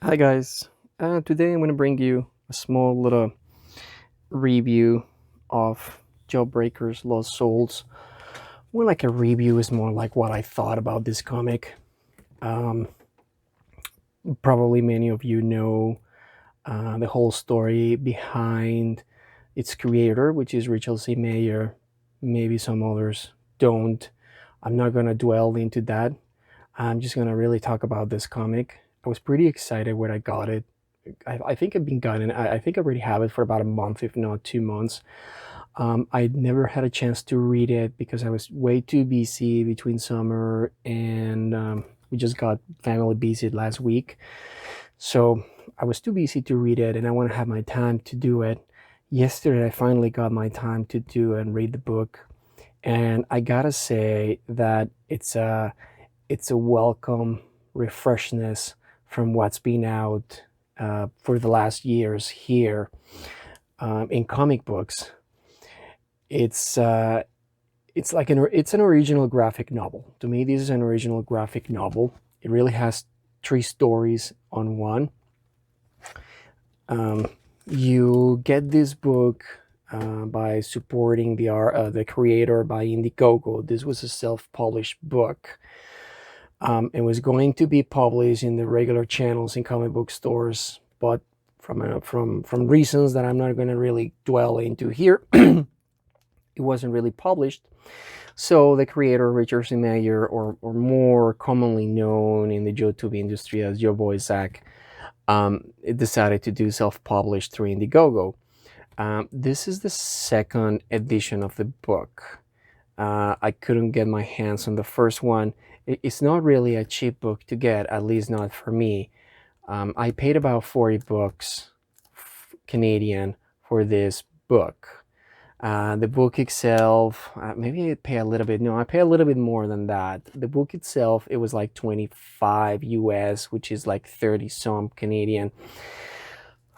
Hi guys, today I'm going to bring you a small little review of Jawbreakers Lost Souls. More like a review is more like what I thought about this comic. Um, Probably many of you know the whole story behind its creator, which is Rachel C. Mayer. Maybe some others don't. I'm not going to dwell into that. I'm just going to really talk about this comic. I was pretty excited when I got it. I think I've been gotten. I think I already have it for about a month, if not 2 months. I never had a chance to read it because I was way too busy between summer and we just got family busy last week. So I was too busy to read it, and I want to have my time to do it. Yesterday, I finally got my time to do and read the book, and I gotta say that it's a welcome refreshness from what's been out for the last years here in comic books. It's it's an original graphic novel. To me, this is an original graphic novel. It really has three stories on one. Um, you get this book by supporting the creator by IndieGoGo. This was a self-published book. It was going to be published in the regular channels in comic book stores, but from reasons that I'm not going to really dwell into here, it wasn't really published. So the creator, Richard C. Mayer, or more commonly known in the YouTube industry as Your Boy Zach, it decided to do self-published through IndieGoGo. This is the second edition of the book. I couldn't get my hands on the first one. It's not really a cheap book to get, at least not for me. I paid about 40 bucks Canadian for this book. The book itself, maybe I pay a little bit. No, I pay a little bit more than that. The book itself, it was like 25 US, which is like 30 some Canadian,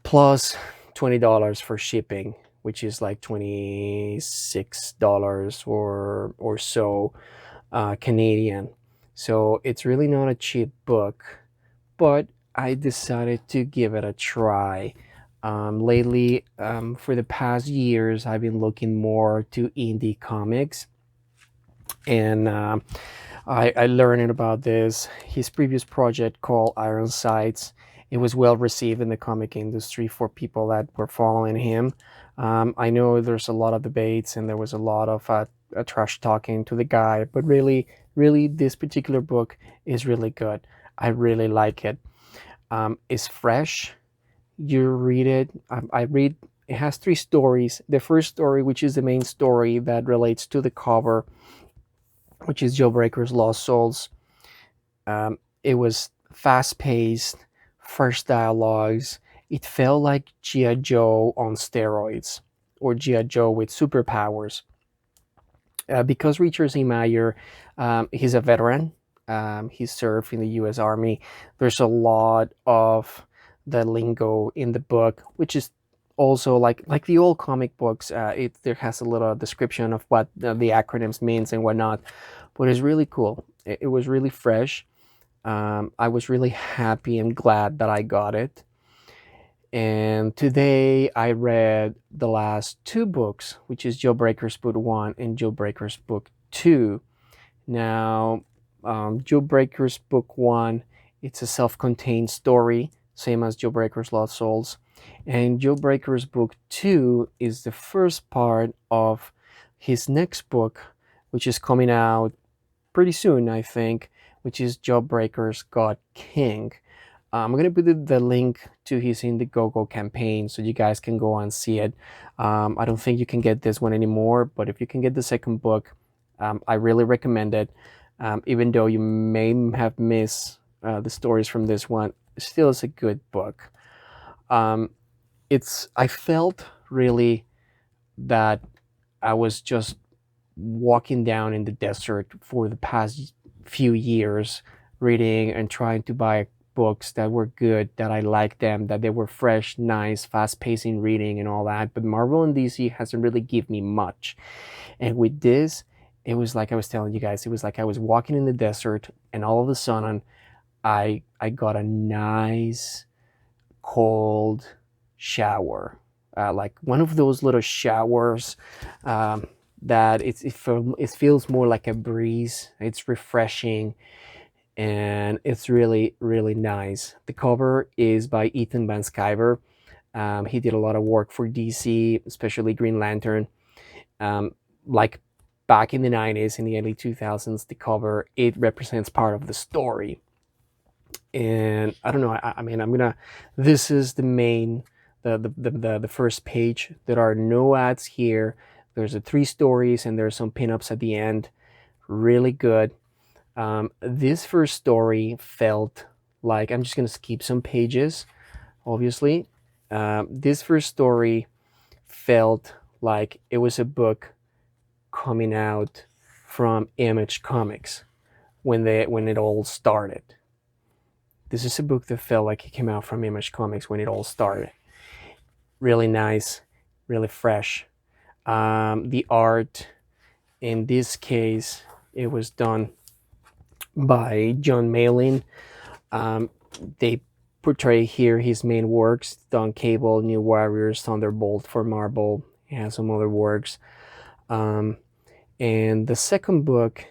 plus $20 for shipping, which is like $26 or so Canadian. So it's really not a cheap book, but I decided to give it a try. Lately, for the past years, I've been looking more to indie comics, and I learned about this. His previous project called Iron Sights. It was well received in the comic industry for people that were following him. I know there's a lot of debates and there was a lot of trash talking to the guy, but really, this particular book is really good. I really like it. It's fresh. You read it. I read. It has three stories. The first story, which is the main story that relates to the cover, which is Jawbreakers Lost Souls. It was fast paced, fresh dialogues. It felt like G.I. Joe on steroids, or G.I. Joe with superpowers. Because Richard C. Mayer, he's a veteran. He served in the U.S. Army. There's a lot of the lingo in the book, which is also like the old comic books. It there has a little description of what the acronyms means and whatnot, but it's really cool. It was really fresh. I was really happy and glad that I got it. And today I read the last two books, which is Jawbreakers Book 1 and Jawbreakers Book 2. Now, Jawbreakers Book 1, it's a self-contained story, same as Jawbreakers Lost Souls. And Jawbreakers Book 2 is the first part of his next book, which is coming out pretty soon, I think, which is Jawbreakers God King. I'm going to put the link to his IndieGoGo campaign so you guys can go and see it. I don't think you can get this one anymore, but if you can get the second book, I really recommend it. Even though you may have missed the stories from this one, still is a good book. I felt really that I was just walking down in the desert for the past few years, reading and trying to buy books that were good, that I liked them, that they were fresh, nice, fast-pacing reading and all that. But Marvel and DC hasn't really given me much. And with this, it was like I was telling you guys, it was like I was walking in the desert, and all of a sudden, I got a nice cold shower, like one of those little showers that it feels more like a breeze. It's refreshing, and it's really, really nice. The cover is by Ethan Van Sciver. He did a lot of work for DC, especially Green Lantern. Um, like back in the 90s, in the early 2000s, the cover, it represents part of the story. And I don't know, I mean, this is the main, the first page. There are no ads here. There's a 3 stories and there's some pinups at the end. Really good. This first story felt like, I'm just going to skip some pages, obviously. This first story felt like it was a book coming out from Image Comics when it all started. This is a book that felt like it came out from Image Comics when it all started. Really nice, really fresh. The art, in this case, it was done by John Malin. They portray here his main works: Dawn Cable, New Warriors, Thunderbolt for Marvel. He has some other works. And the second book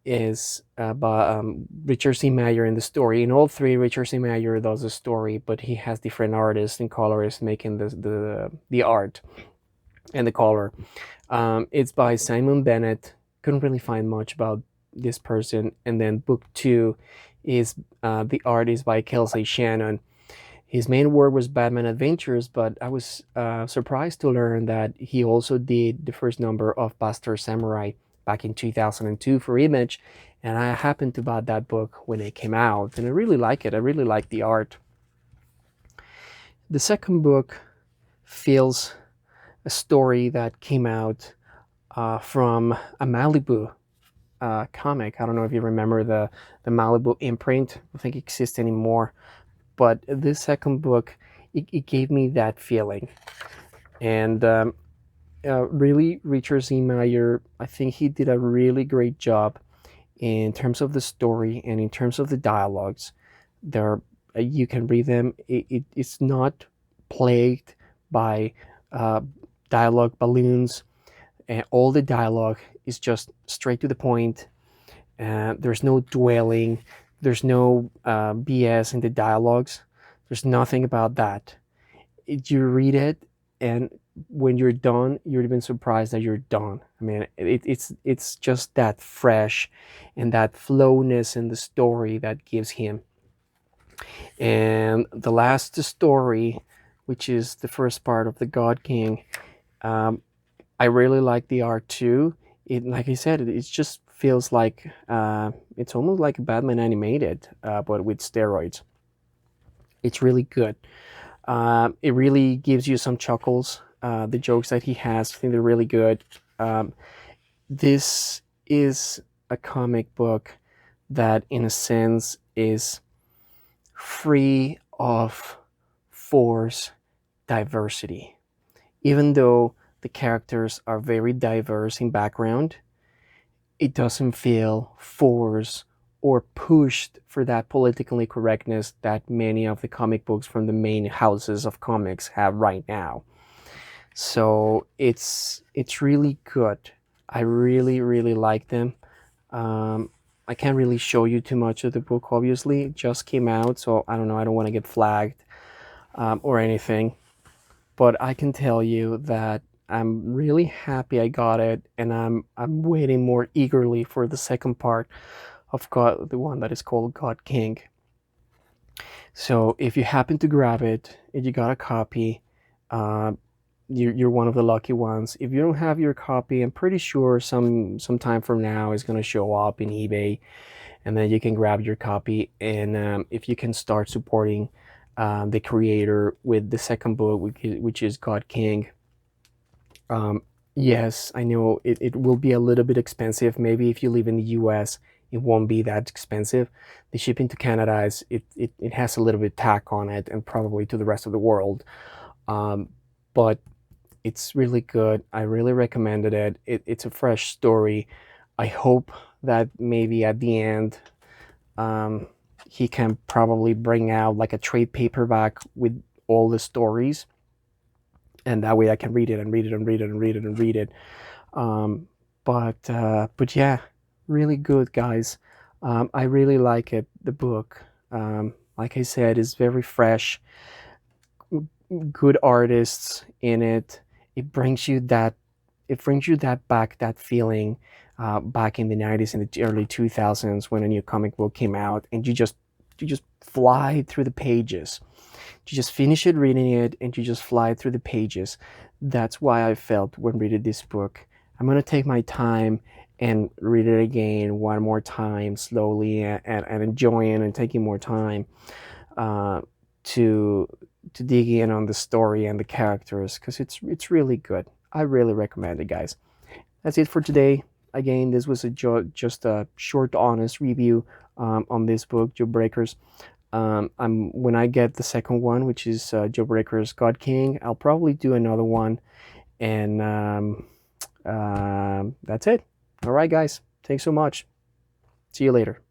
is by Richard C. Mayer in the story. In all 3, Richard C. Mayer does the story, but he has different artists and colorists making the art and the color. It's by Simon Bennett. Couldn't really find much about this person. And then book 2 is the art is by Kelsey Shannon. His main work was Batman Adventures, but I was surprised to learn that he also did the first number of Bastard Samurai back in 2002 for Image, and I happened to buy that book when it came out, and I really like it. I really like the art. The second book feels a story that came out from a Malibu comic. I don't know if you remember the Malibu imprint. I don't think it exists anymore, but this second book, it gave me that feeling. And really, Richard C. Mayer, I think he did a really great job in terms of the story and in terms of the dialogues. There, you can read them. It's not plagued by dialogue balloons, and all the dialogue is just straight to the point. There's no dwelling. There's no BS in the dialogues. There's nothing about that. You read it, and when you're done, you're even surprised that you're done. I mean, it's just that fresh and that flowness in the story that gives him. And the last story, which is the first part of the God King, I really like the art too. It, like I said, it just feels like it's almost like Batman animated, but with steroids. It's really good. It really gives you some chuckles. The jokes that he has, I think they're really good. This is a comic book that, in a sense, is free of force diversity. Even though the characters are very diverse in background, it doesn't feel forced or pushed for that politically correctness that many of the comic books from the main houses of comics have right now. So it's really good. I really, really like them. I can't really show you too much of the book, obviously. It just came out, so I don't know. I don't want to get flagged or anything. But I can tell you that I'm really happy I got it, and I'm waiting more eagerly for the second part of God, the one that is called God King. So if you happen to grab it and you got a copy, you're one of the lucky ones. If you don't have your copy, I'm pretty sure some time from now it's going to show up in eBay, and then you can grab your copy. And if you can start supporting the creator with the second book, which is God King. Yes, I know it will be a little bit expensive. Maybe if you live in the US, it won't be that expensive. The shipping to Canada is it has a little bit tack on it, and probably to the rest of the world. But it's really good. I really recommended it. It's a fresh story. I hope that maybe at the end, he can probably bring out like a trade paperback with all the stories, and that way I can read it and read it and read it and read it and read it. Um, but yeah, really good, guys. I really like it. The book, like I said, is very fresh. Good artists in it. It brings you that. It brings you that back, that feeling, back in the '90s and the early 2000s when a new comic book came out, and you just fly through the pages. You just finish it reading it, and you just fly through the pages. That's why I felt when reading this book. I'm gonna take my time and read it again one more time slowly, and enjoying and taking more time, uh, to dig in on the story and the characters, because it's really good. I really recommend it, guys. That's it for today. Again, this was just a short, honest review, on this book, Jawbreakers. When I get the second one, which is Jawbreakers God King, I'll probably do another one, and that's it. All right, guys. Thanks so much. See you later.